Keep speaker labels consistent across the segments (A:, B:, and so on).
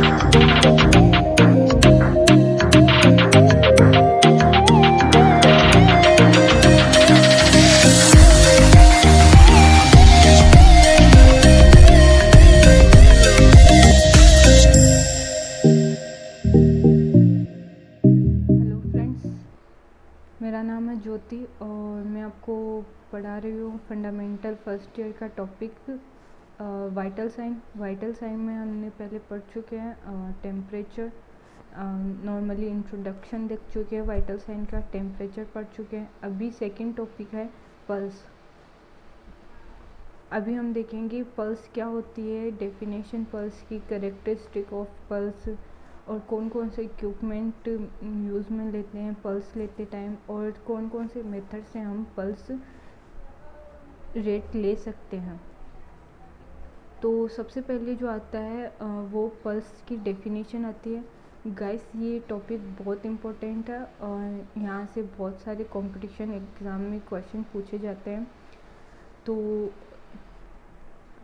A: मेरा नाम है ज्योति और मैं आपको पढ़ा रही हूँ फंडामेंटल फर्स्ट ईयर का टॉपिक वाइटल साइन में हमने पहले पढ़ चुके हैं टेम्परेचर, नॉर्मली इंट्रोडक्शन देख चुके हैं वाइटल साइन का, टेम्परेचर पढ़ चुके हैं। अभी सेकंड टॉपिक है पल्स। अभी हम देखेंगे पल्स क्या होती है, डेफिनेशन पल्स की, कैरेक्टरिस्टिक ऑफ पल्स और कौन कौन से इक्विपमेंट यूज़ में लेते हैं पल्स लेते टाइम, और कौन कौन से मेथड से हम पल्स रेट ले सकते हैं। तो सबसे पहले जो आता है वो पल्स की डेफिनेशन आती है। गाइस, ये टॉपिक बहुत इम्पोर्टेंट है और यहाँ से बहुत सारे कंपटीशन एग्ज़ाम में क्वेश्चन पूछे जाते हैं। तो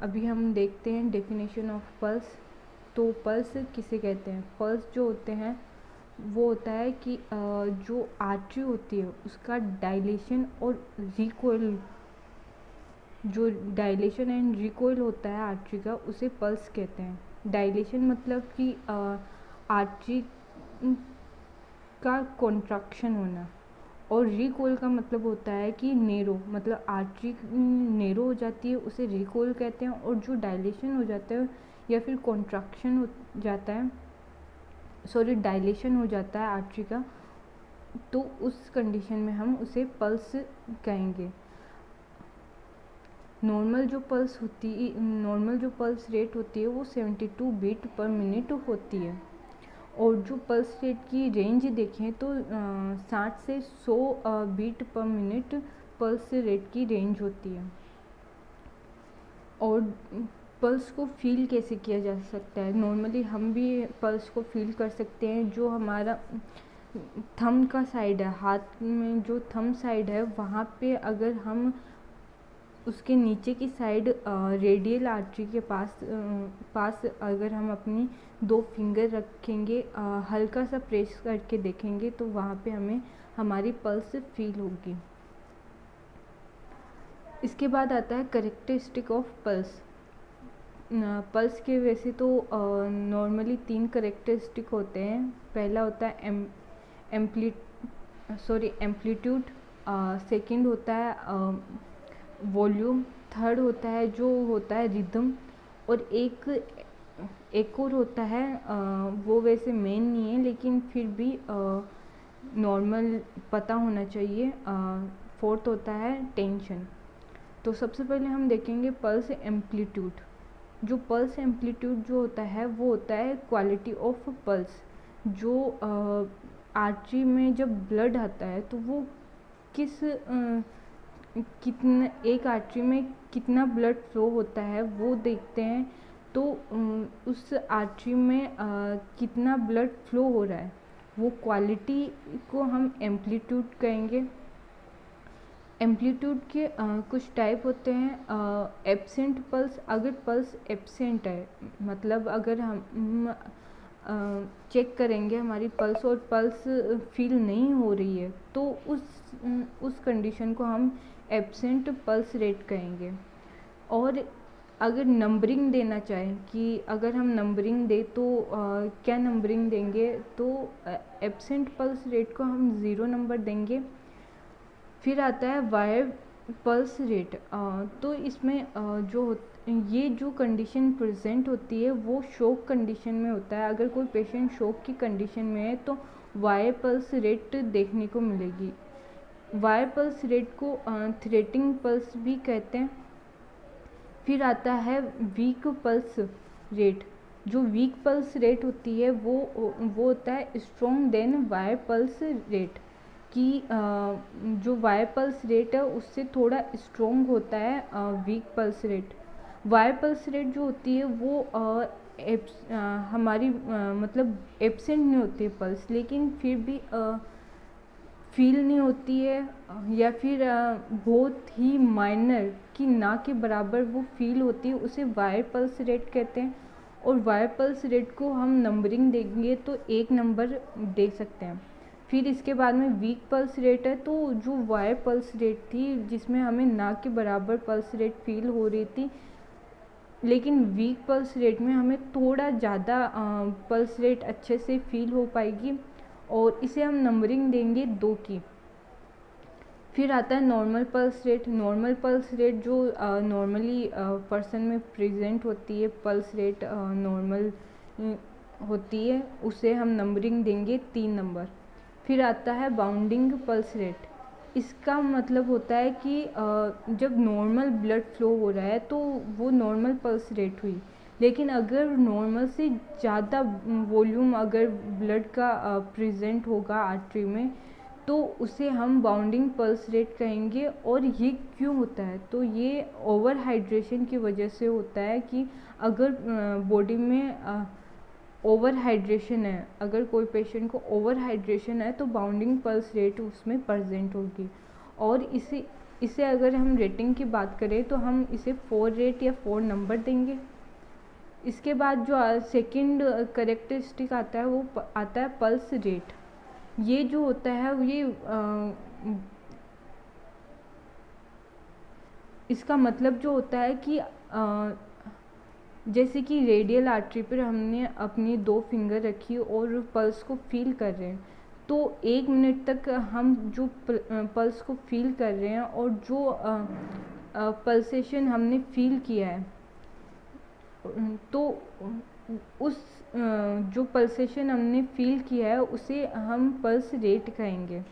A: अभी हम देखते हैं डेफिनेशन ऑफ पल्स। तो पल्स किसे कहते हैं? पल्स जो होते हैं वो होता है कि जो आर्टरी होती है उसका डायलेशन और रिकॉइल, जो डायलेशन एंड रिकॉइल होता है आर्टरी का, उसे पल्स कहते हैं। डायलेशन मतलब कि आर्टरी का कॉन्ट्रैक्शन होना, और रिकॉइल का मतलब होता है कि नेरो, मतलब आर्टरी नेरो हो जाती है, उसे रिकॉइल कहते हैं। और जो डायलेशन हो जाता है या फिर कॉन्ट्रैक्शन हो जाता है, डायलेशन हो जाता है आर्टरी का, तो उस कंडीशन में हम उसे पल्स कहेंगे। नॉर्मल जो पल्स रेट होती है वो 72 बीट पर मिनट होती है। और जो पल्स रेट की रेंज देखें तो 60 से 100 beat per minute pulse rate की रेंज होती है। और पल्स को फील कैसे किया जा सकता है? नॉर्मली हम भी पल्स को फील कर सकते हैं। जो हमारा थंब का साइड है, हाथ में जो थंब साइड है, वहाँ पे अगर हम उसके नीचे की साइड रेडियल आर्टरी के पास अगर हम अपनी 2 फिंगर रखेंगे, हल्का सा प्रेस करके देखेंगे, तो वहाँ पे हमें हमारी पल्स फील होगी। इसके बाद आता है कैरेक्टरिस्टिक ऑफ पल्स। पल्स के वैसे तो नॉर्मली 3 कैरेक्टरिस्टिक होते हैं। पहला होता है एम्पलीट्यूड, सेकंड होता है वॉल्यूम, थर्ड होता है रिदम, और एक और होता है वो वैसे मेन नहीं है लेकिन फिर भी नॉर्मल पता होना चाहिए, फोर्थ होता है टेंशन। तो सबसे पहले हम देखेंगे पल्स एम्पलीट्यूड। जो पल्स एम्पलीट्यूड जो होता है वो होता है क्वालिटी ऑफ पल्स। जो आर्टरी में जब ब्लड आता है तो वो कितना एक आर्टरी में कितना ब्लड फ्लो होता है वो देखते हैं। तो उस आर्टरी में कितना ब्लड फ्लो हो रहा है, वो क्वालिटी को हम एम्पलीट्यूड कहेंगे। एम्पलीट्यूड के कुछ टाइप होते हैं। एब्सेंट पल्स, अगर पल्स एब्सेंट है, मतलब अगर हम चेक करेंगे हमारी पल्स और पल्स फील नहीं हो रही है, तो उस कंडीशन को हम एब्सेंट पल्स रेट कहेंगे। और अगर नंबरिंग देना चाहें कि अगर हम नंबरिंग दें तो क्या नंबरिंग देंगे, तो एब्सेंट पल्स रेट को हम 0 नंबर देंगे। फिर आता है वाइव पल्स रेट। तो इसमें ये जो कंडीशन प्रेजेंट होती है वो शॉक कंडीशन में होता है। अगर कोई पेशेंट शॉक की कंडीशन में है तो वाइव पल्स रेट देखने को मिलेगी। वाइव पल्स रेट को थ्रेटिंग पल्स भी कहते हैं। फिर आता है वीक पल्स रेट। जो वीक पल्स रेट होती है वो होता है स्ट्रॉन्ग देन वाइव पल्स रेट, कि जो वाइव पल्स रेट है उससे थोड़ा स्ट्रॉन्ग होता है वीक पल्स रेट। वाइव पल्स रेट जो होती है वो हमारी मतलब एब्सेंट नहीं होती है पल्स, लेकिन फिर भी फील नहीं होती है, या फिर बहुत ही माइनर कि ना के बराबर वो फील होती है, उसे वाइव पल्स रेट कहते हैं। और वाई पल्स रेट को हम नंबरिंग देंगे तो 1 नंबर दे सकते हैं। फिर इसके बाद में वीक पल्स रेट है, तो जो वाई पल्स रेट थी जिसमें हमें ना के बराबर पल्स रेट फील हो रही थी, लेकिन वीक पल्स रेट में हमें थोड़ा ज़्यादा पल्स रेट अच्छे से फील हो पाएगी और इसे हम नंबरिंग देंगे 2 की। फिर आता है normal pulse rate. Normal pulse rate जो नॉर्मली पर्सन में प्रेजेंट होती है, पल्स रेट नॉर्मल होती है, उसे हम नंबरिंग देंगे 3 नंबर। फिर आता है बाउंडिंग पल्स रेट। इसका मतलब होता है कि जब नॉर्मल ब्लड फ्लो हो रहा है तो वो नॉर्मल पल्स रेट हुई, लेकिन अगर नॉर्मल से ज़्यादा वॉल्यूम अगर ब्लड का प्रेजेंट होगा आर्टरी में तो उसे हम बाउंडिंग पल्स रेट कहेंगे। और ये क्यों होता है, तो ये ओवर हाइड्रेशन की वजह से होता है कि अगर बॉडी में ओवर हाइड्रेशन है, अगर कोई पेशेंट को ओवर हाइड्रेशन है तो बाउंडिंग पल्स रेट उसमें प्रेजेंट होगी। और इसे अगर हम रेटिंग की बात करें तो हम इसे 4 रेट या 4 नंबर देंगे। इसके बाद जो सेकंड करेक्टरिस्टिक आता है वो आता है पल्स रेट। ये जो होता है ये इसका मतलब जो होता है कि जैसे कि रेडियल आर्टरी पर हमने अपनी 2 फिंगर रखी और पल्स को फील कर रहे हैं, तो 1 मिनट तक हम जो पल्स को फील कर रहे हैं और जो पल्सेशन हमने फील किया है, तो उस जो पल्सेशन हमने फील किया है उसे हम पल्स रेट कहेंगे।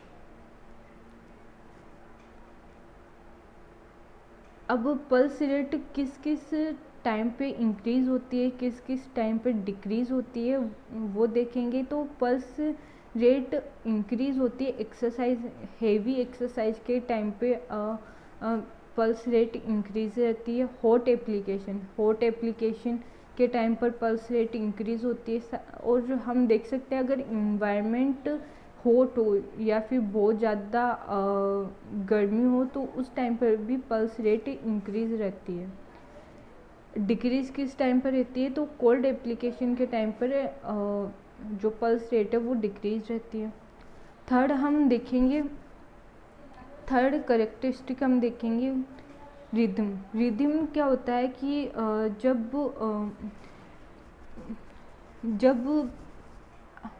A: अब पल्स रेट किस किस टाइम पे इंक्रीज़ होती है, किस किस टाइम पे डिक्रीज़ होती है वो देखेंगे। तो पल्स रेट इंक्रीज़ होती है एक्सरसाइज, हेवी एक्सरसाइज के टाइम पे पल्स रेट इंक्रीज़ रहती है। हॉट एप्लीकेशन के टाइम पर पल्स रेट इंक्रीज़ होती है। और हम देख सकते हैं अगर इन्वायरमेंट हॉट हो या फिर बहुत ज़्यादा गर्मी हो तो उस टाइम पर भी पल्स रेट इंक्रीज़ रहती है। डिक्रीज़ किस टाइम पर रहती है, तो कोल्ड एप्लीकेशन के टाइम पर जो पल्स रेट है वो डिक्रीज़ रहती है। थर्ड करेक्टरिस्टिक हम देखेंगे रिदम क्या होता है कि जब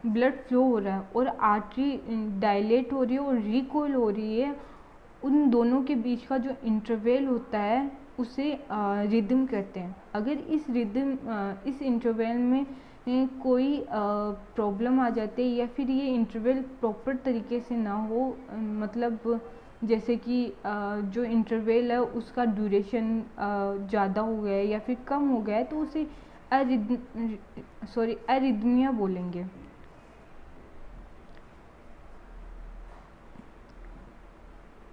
A: ब्लड फ्लो हो रहा है और आर्टरी डायलेट हो रही है और रिकॉइल हो रही है, उन दोनों के बीच का जो इंटरवल होता है उसे रिदम कहते हैं। अगर इस इंटरवल में कोई प्रॉब्लम आ जाती है या फिर ये इंटरवल प्रॉपर तरीके से ना हो, मतलब जैसे कि जो इंटरवल है उसका ड्यूरेशन ज़्यादा हो गया है या फिर कम हो गया है, तो उसे अरिदमिया बोलेंगे।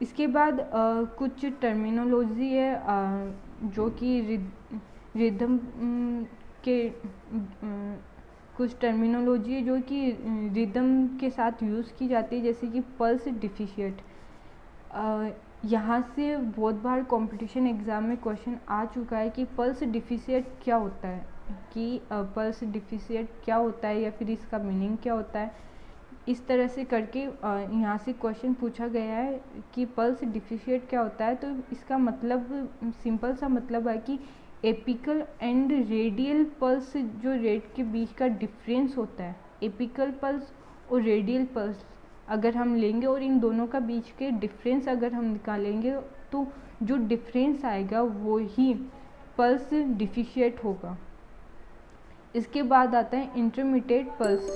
A: इसके बाद कुछ टर्मिनोलॉजी है जो कि रिदम के कुछ टर्मिनोलॉजी है जो कि रिदम के साथ यूज़ की जाती है, जैसे कि पल्स डिफिशिएट। यहाँ से बहुत बार कंपटीशन एग्ज़ाम में क्वेश्चन आ चुका है कि पल्स डिफिशिएट क्या होता है, या फिर इसका मीनिंग क्या होता है। इस तरह से करके यहाँ से क्वेश्चन पूछा गया है कि पल्स डिफिशिएट क्या होता है। तो इसका मतलब सिंपल सा मतलब है कि एपिकल एंड रेडियल पल्स जो रेट के बीच का डिफरेंस होता है, एपिकल पल्स और रेडियल पल्स अगर हम लेंगे और इन दोनों का बीच के डिफरेंस अगर हम निकालेंगे तो जो डिफरेंस आएगा वो ही पल्स डिफिशिएट होगा। इसके बाद आता है इंटरमिटेड पल्स।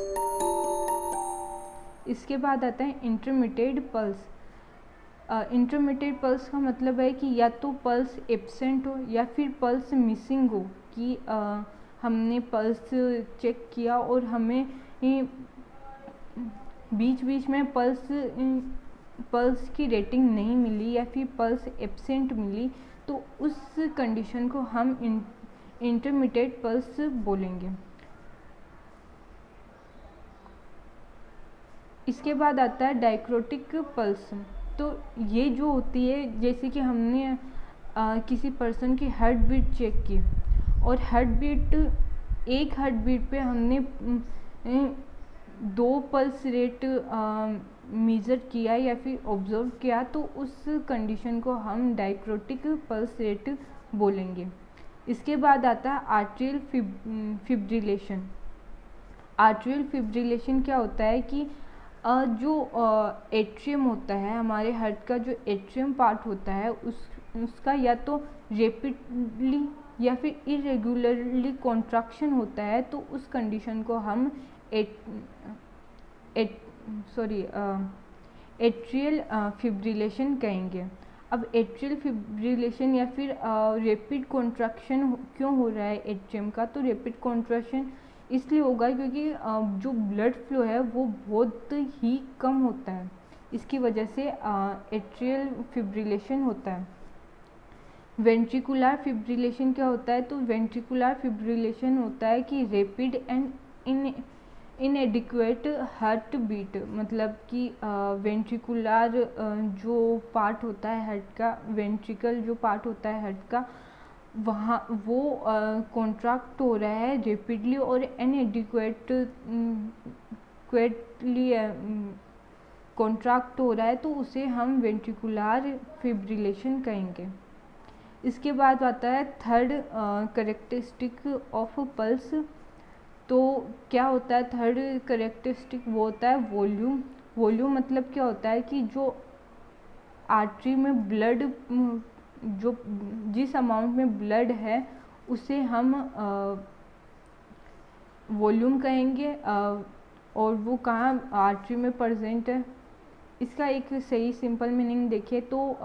A: इंटरमिटेड पल्स का मतलब है कि या तो पल्स एब्सेंट हो या फिर पल्स मिसिंग हो, कि हमने पल्स चेक किया और हमें बीच बीच में पल्स की रेटिंग नहीं मिली या फिर पल्स एब्सेंट मिली, तो उस कंडीशन को हम इंटरमिटेड पल्स बोलेंगे। इसके बाद आता है डायक्रोटिक पल्स। तो ये जो होती है, जैसे कि हमने किसी पर्सन की हार्ट बीट चेक की और हार्ट बीट एक हार्ट बीट पे हमने 2 पल्स रेट मेज़र किया या फिर ऑब्जर्व किया, तो उस कंडीशन को हम डायक्रोटिक पल्स रेट बोलेंगे। इसके बाद आता है आर्ट्रियल फिब्रिलेशन। आर्ट्रियल फिब्रिलेशन क्या होता है कि जो एट्रियम होता है, हमारे हार्ट का जो एट्रियम पार्ट होता है उसका या तो रेपिडली या फिर इरेगुलरली कॉन्ट्रैक्शन होता है, तो उस कंडीशन को हम एट्रियल फिब्रिलेशन कहेंगे। अब एट्रियल फिब्रिलेशन या फिर रैपिड कॉन्ट्रैक्शन क्यों हो रहा है एट्रियम का, तो रैपिड कॉन्ट्रैक्शन इसलिए होगा क्योंकि जो ब्लड फ्लो है वो बहुत ही कम होता है, इसकी वजह से एट्रियल फिब्रिलेशन होता है। वेंट्रिकुलर फिब्रिलेशन क्या होता है, तो वेंट्रिकुलर फिब्रिलेशन होता है कि rapid and inadequate heart beat, मतलब कि वेंट्रिकुलर जो पार्ट होता है हार्ट का, वेंट्रिकल जो पार्ट होता है हार्ट का, वहाँ वो कॉन्ट्रैक्ट हो रहा है रैपिडली और इनएडिक्वेटली कॉन्ट्रैक्ट हो रहा है, तो उसे हम वेंट्रिकुलर फिब्रिलेशन कहेंगे। इसके बाद आता है थर्ड करेक्टरिस्टिक ऑफ पल्स। तो क्या होता है थर्ड करेक्टरिस्टिक, वो होता है वॉल्यूम। वॉल्यूम मतलब क्या होता है कि जो आर्टरी में ब्लड, जो जिस अमाउंट में ब्लड है उसे हम वॉल्यूम कहेंगे, और वो कहाँ आर्टरी में प्रेजेंट है। इसका एक सही सिंपल मीनिंग देखें तो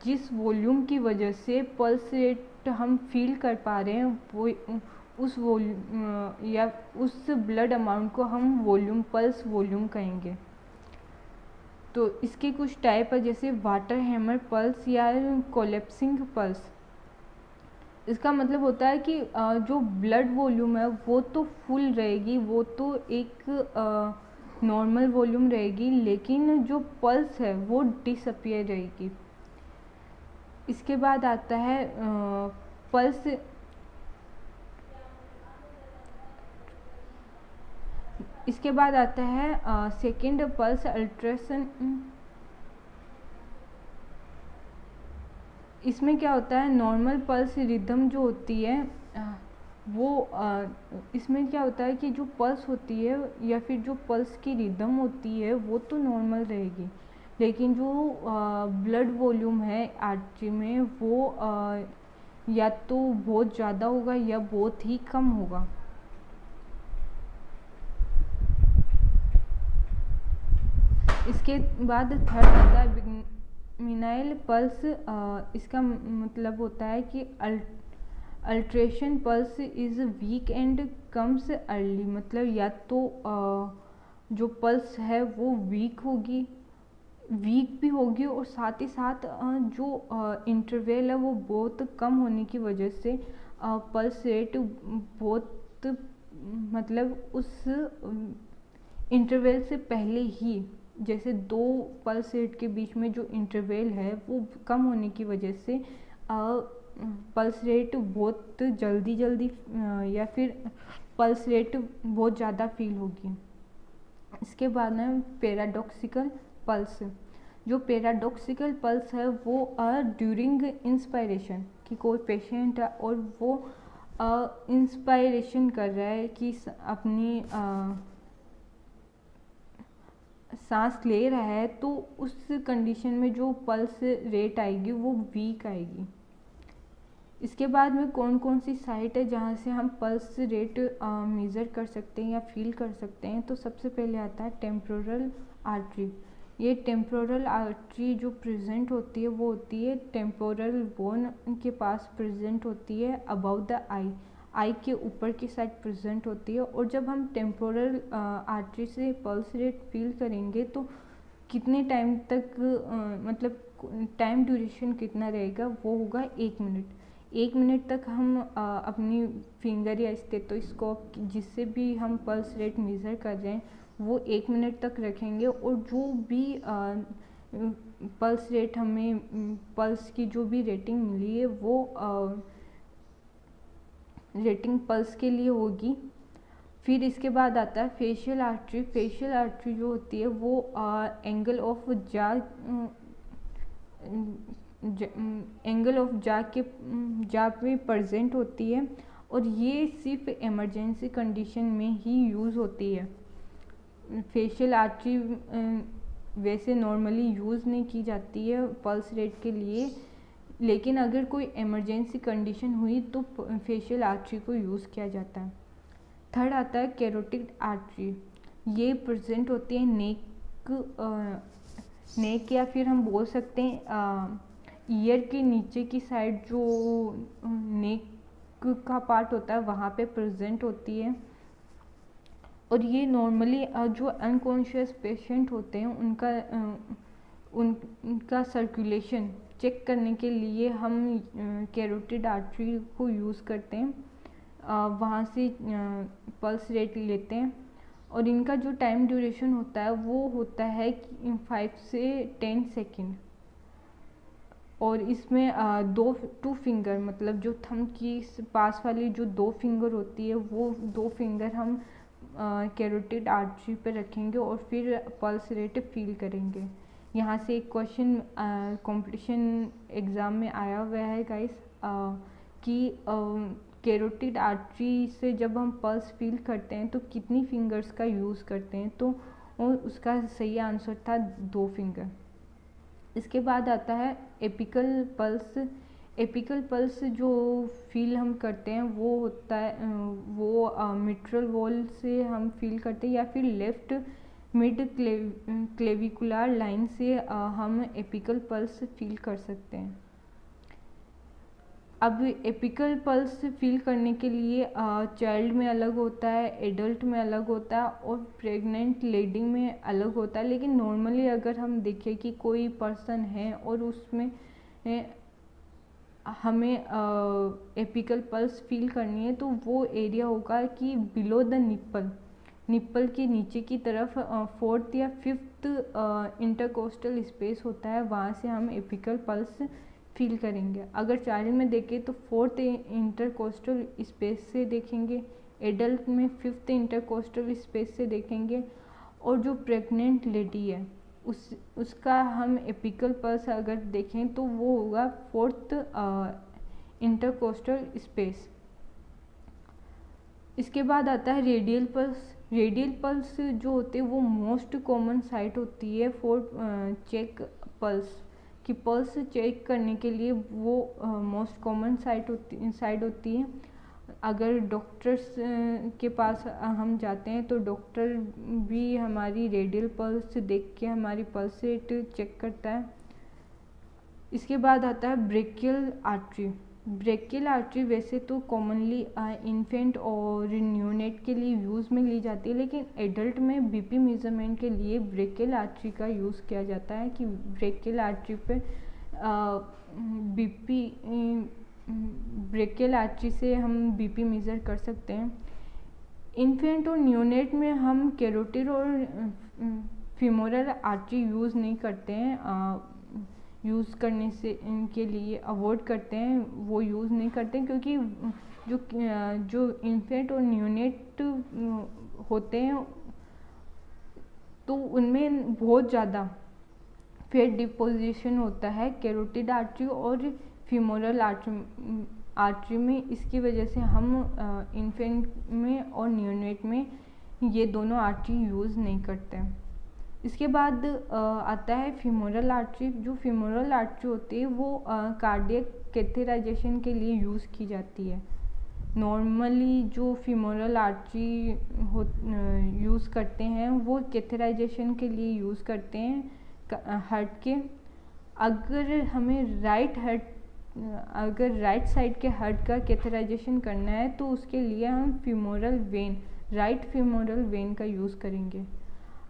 A: जिस वॉल्यूम की वजह से पल्स रेट हम फील कर पा रहे हैं वो उस वॉल्यूम या उस ब्लड अमाउंट को हम वॉल्यूम, पल्स वॉल्यूम कहेंगे। तो इसके कुछ टाइप है, जैसे वाटर हैमर पल्स या कोलैप्सिंग पल्स। इसका मतलब होता है कि जो ब्लड वॉल्यूम है वो तो फुल रहेगी, वो तो एक नॉर्मल वॉल्यूम रहेगी, लेकिन जो पल्स है वो डिसअपियर रहेगी। इसके बाद आता है पल्स, इसके बाद आता है सेकेंड पल्स अल्ट्रेशन। इसमें क्या होता है, नॉर्मल पल्स रिदम जो होती है वो इसमें क्या होता है कि जो पल्स होती है या फिर जो पल्स की रिदम होती है वो तो नॉर्मल रहेगी, लेकिन जो ब्लड वॉल्यूम है आर्टरी में वो या तो बहुत ज़्यादा होगा या बहुत ही कम होगा। इसके बाद थर्ड आता है बिग्नाइल पल्स। इसका मतलब होता है कि alteration pulse is week and comes early, मतलब या तो जो पल्स है वो वीक भी होगी और साथ ही साथ जो इंटरवल है वो बहुत कम होने की वजह से पल्स रेट बहुत, मतलब उस इंटरवल से पहले ही, जैसे 2 पल्स रेट के बीच में जो इंटरवल है वो कम होने की वजह से पल्स रेट बहुत जल्दी या फिर पल्स रेट बहुत ज़्यादा फील होगी। इसके बाद में पैराडॉक्सिकल पल्स। जो पैराडॉक्सिकल पल्स है वो ड्यूरिंग इंस्पायरेशन, कि कोई पेशेंट है और वो इंस्पायरेशन कर रहा है कि अपनी सांस ले रहा है, तो उस कंडीशन में जो पल्स रेट आएगी वो वीक आएगी। इसके बाद में कौन कौन सी साइट है जहाँ से हम पल्स रेट मेज़र कर सकते हैं या फील कर सकते हैं, तो सबसे पहले आता है टेम्पोरल आर्टरी। ये टेम्पोरल आर्टरी जो प्रेजेंट होती है वो होती है टेम्पोरल बोन के पास प्रेजेंट होती है, अबाउट द आई के ऊपर की साइड प्रेजेंट होती है। और जब हम टेम्पोरल आर्टरी से पल्स रेट फील करेंगे तो कितने टाइम तक मतलब टाइम ड्यूरेशन कितना रहेगा, वो होगा 1 मिनट। 1 मिनट तक हम अपनी फिंगर या स्टेथोस्कोप जिससे भी हम पल्स रेट मेज़र कर रहे हैं वो 1 मिनट तक रखेंगे, और जो भी पल्स रेट हमें, पल्स की जो भी रेटिंग मिली है वो रेटिंग पल्स के लिए होगी। फिर इसके बाद आता है फेशियल आर्टरी। फेशियल आर्टरी जो होती है वो एंगल ऑफ जा जा पे प्रेजेंट होती है, और ये सिर्फ इमरजेंसी कंडीशन में ही यूज़ होती है। फेशियल आर्टरी वैसे नॉर्मली यूज़ नहीं की जाती है पल्स रेट के लिए, लेकिन अगर कोई इमरजेंसी कंडीशन हुई तो फेशियल आर्टरी को यूज़ किया जाता है। थर्ड आता है कैरोटिड आर्टरी। ये प्रेजेंट होती है नेक या फिर हम बोल सकते हैं ईयर के नीचे की साइड, जो नेक का पार्ट होता है वहाँ पे प्रेजेंट होती है। और ये नॉर्मली जो अनकॉन्शियस पेशेंट होते हैं उनका सर्कुलेशन चेक करने के लिए हम कैरोटिड आर्टरी को यूज़ करते हैं। वहाँ से पल्स रेट लेते हैं, और इनका जो टाइम ड्यूरेशन होता है वो होता है 5 से 10 सेकेंड। और इसमें टू फिंगर, मतलब जो थंब की पास वाली जो 2 फिंगर होती है वो 2 फिंगर हम कैरोटिड आर्टरी पे रखेंगे और फिर पल्स रेट फील करेंगे। यहाँ से एक क्वेश्चन कंपटीशन एग्ज़ाम में आया हुआ है गाइस, कि कैरोटिड आर्टरी से जब हम पल्स फील करते हैं तो कितनी फिंगर्स का यूज़ करते हैं, तो उसका सही आंसर था 2 फिंगर। इसके बाद आता है एपिकल पल्स। एपिकल पल्स जो फील हम करते हैं वो होता है वो मिट्रल वॉल से हम फील करते हैं, या फिर लेफ्ट मिड क्लेविकुलर लाइन से हम एपिकल पल्स फील कर सकते हैं। अब एपिकल पल्स फील करने के लिए चाइल्ड में अलग होता है, एडल्ट में अलग होता है, और प्रेग्नेंट लेडी में अलग होता है। लेकिन नॉर्मली अगर हम देखें कि कोई पर्सन है और उसमें हमें एपिकल पल्स फील करनी है, तो वो एरिया होगा कि बिलो द निप्पल के नीचे की तरफ 4th या 5th इंटरकोस्टल स्पेस होता है, वहाँ से हम एपिकल पल्स फील करेंगे। अगर चाइल्ड में देखें तो 4th इंटरकोस्टल स्पेस से देखेंगे, एडल्ट में 5th इंटरकोस्टल स्पेस से देखेंगे, और जो प्रेग्नेंट लेडी है उसका हम एपिकल पल्स अगर देखें तो वो होगा 4th इंटरकोस्टल स्पेस। इसके बाद आता है रेडियल पल्स। रेडियल पल्स जो होते हैं वो मोस्ट कॉमन साइट होती है फॉर चेक पल्स, कि पल्स चेक करने के लिए वो मोस्ट कॉमन साइट होती है। अगर डॉक्टर्स के पास हम जाते हैं तो डॉक्टर भी हमारी रेडियल पल्स देख के हमारी पल्स रेट चेक करता है। इसके बाद आता है ब्रेकियल आर्टरी। ब्रेकियल आर्टरी वैसे तो कॉमनली इन्फेंट और न्यूनेट के लिए यूज़ में ली जाती है, लेकिन एडल्ट में बीपी मेजरमेंट के लिए ब्रेकियल आर्टरी का यूज़ किया जाता है, कि ब्रेकियल आर्टरी पे ब्रेकियल आर्टरी से हम बीपी मेज़र कर सकते हैं। इन्फेंट और न्यूनेट में हम कैरोटिड और फीमोरल आर्टरी यूज़ नहीं करते हैं, यूज़ करने से इनके लिए अवॉइड करते हैं, वो यूज़ नहीं करते हैं, क्योंकि जो इन्फेंट और न्यूनेट होते हैं तो उनमें बहुत ज़्यादा फेट डिपोजिशन होता है कैरोटिड आर्टरी और फीमोरल आर्टरी में। इसकी वजह से हम इन्फेंट में और न्यूनेट में ये दोनों आर्टरी यूज़ नहीं करते हैं। इसके बाद आता है फीमोरल आर्टरी। जो फीमोरल आर्टरी होती है वो कार्डियक कैथेराइजेशन के लिए यूज़ की जाती है। नॉर्मली जो फीमोरल आर्टरी यूज़ करते हैं वो कैथेराइजेशन के लिए यूज़ करते हैं हार्ट के। अगर हमें राइट साइड के हार्ट का कैथेराइजेशन करना है तो उसके लिए हम राइट फीमोरल वेन का यूज़ करेंगे।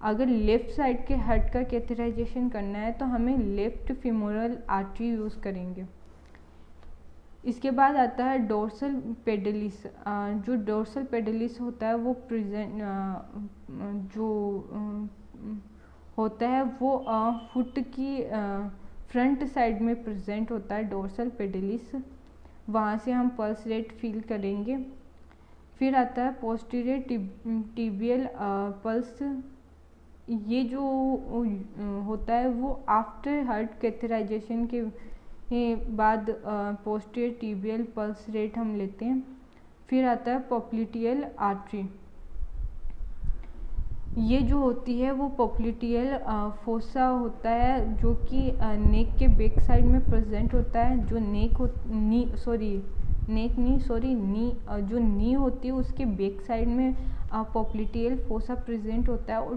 A: अगर लेफ़्ट साइड के हार्ट का कैथेराइजेशन करना है तो हमें लेफ़्ट फीमोरल आर्टरी यूज़ करेंगे। इसके बाद आता है डोर्सल पेडलिस। जो डोर्सल पेडलिस होता है वो होता है वो फुट की फ्रंट साइड में प्रेजेंट होता है डोर्सल पेडलिस, वहाँ से हम पल्स रेट फील करेंगे। फिर आता है पोस्टीरियर टिबियल पल्स। ये जो होता है वो आफ्टर हार्ट कैथेराइजेशन के बाद पोस्टीरियर टिबियल पल्स रेट हम लेते हैं। फिर आता है पॉप्लिटियल आर्टरी। ये जो होती है वो पॉप्लिटियल फोसा होता है, जो कि नेक के बैक साइड में प्रेजेंट होता है। जो जो नी होती है उसके बैक साइड में पॉप्लिटियल फोसा प्रेजेंट होता है, और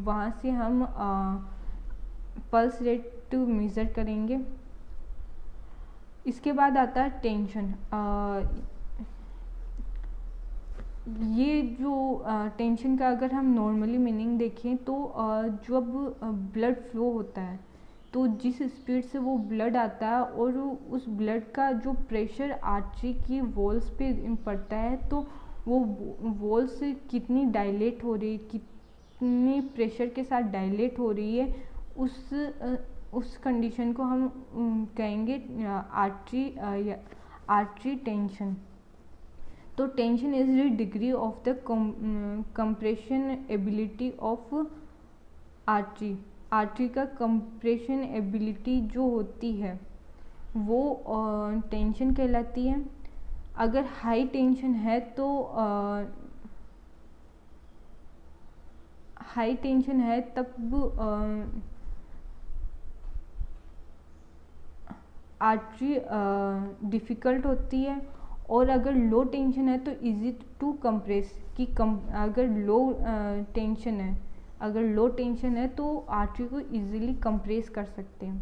A: वहाँ से हम पल्स रेट मेज़र करेंगे। इसके बाद आता है टेंशन। ये जो टेंशन का अगर हम नॉर्मली मीनिंग देखें तो जब ब्लड फ्लो होता है तो जिस स्पीड से वो ब्लड आता है और उस ब्लड का जो प्रेशर आर्टरी की वॉल्स पे पड़ता है, तो वो वॉल्स कितनी डायलेट हो रही है, कितनी प्रेशर के साथ डायलेट हो रही है, उस कंडीशन को हम कहेंगे आर्टरी टेंशन। तो tension is the degree of the compression ability of artery. Artery का कंप्रेशन एबिलिटी जो होती है वो टेंशन कहलाती है। अगर हाई टेंशन है तो तब आर्टरी डिफ़िकल्ट होती है, और अगर लो टेंशन है तो इजी टू कंप्रेस अगर लो टेंशन है तो आर्टरी को इजीली कंप्रेस कर सकते हैं,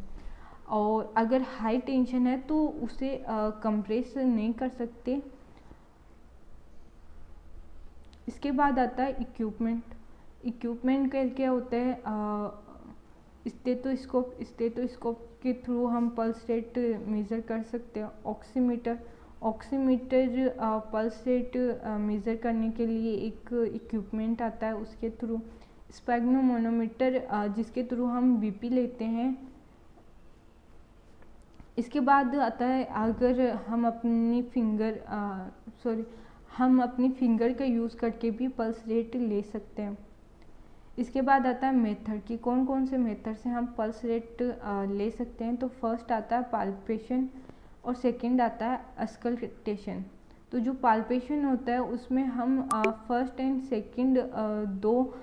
A: और अगर हाई टेंशन है तो उसे कंप्रेस नहीं कर सकते। इसके बाद आता है इक्विपमेंट का क्या होता है, स्टेथोस्कोप के थ्रू हम पल्स रेट मेज़र कर सकते हैं। ऑक्सीमीटर पल्स रेट मेज़र करने के लिए एक इक्विपमेंट आता है, उसके थ्रू। स्पेग्नोमोनोमीटर जिसके थ्रू हम बीपी लेते हैं। इसके बाद आता है अगर हम अपनी फिंगर का यूज़ करके भी पल्स रेट ले सकते हैं। इसके बाद आता है मेथड कि कौन कौन से मेथड से हम पल्स रेट ले सकते हैं। तो फर्स्ट आता है पाल्पेशन और सेकंड आता है अस्कल्टेशन। तो जो पाल्पेशन होता है उसमें हम फर्स्ट एंड सेकंड दो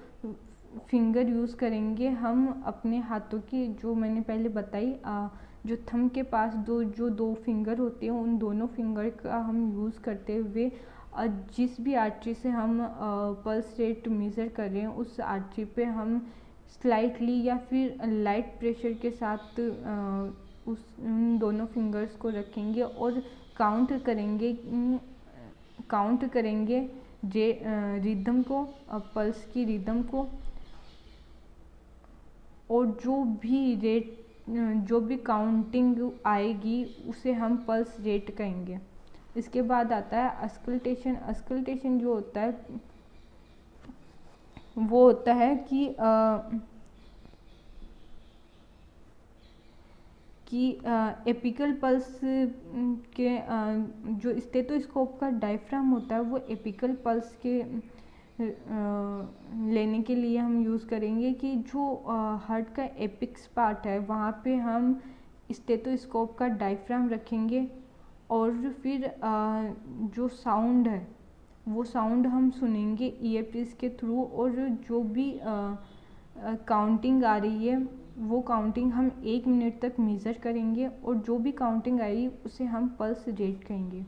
A: फिंगर यूज़ करेंगे। हम अपने हाथों की, जो मैंने पहले बताई, जो थंब के पास दो फिंगर होते हैं, उन दोनों फिंगर का हम यूज़ करते हुए जिस भी आर्टरी से हम पल्स रेट मेज़र कर रहे हैं उस आर्टरी पे हम स्लाइटली या फिर लाइट प्रेशर के साथ उन दोनों फिंगर्स को रखेंगे और काउंट करेंगे रिदम को, पल्स की रिदम को, और जो भी काउंटिंग आएगी उसे हम पल्स रेट कहेंगे। इसके बाद आता है अस्कल्टेशन जो होता है वो होता है कि एपिकल पल्स के जो स्टेथोस्कोप का डायफ्राम होता है वो एपिकल पल्स के लेने के लिए हम यूज़ करेंगे कि जो हार्ट का एपिक्स पार्ट है वहाँ पे हम स्टेथोस्कोप का डायफ्राम रखेंगे, और फिर जो साउंड है वो साउंड हम सुनेंगे ईयरपीस के थ्रू, और जो भी काउंटिंग आ रही है वो काउंटिंग हम 1 मिनट तक मेज़र करेंगे, और जो भी काउंटिंग आई उसे हम पल्स रेट कहेंगे।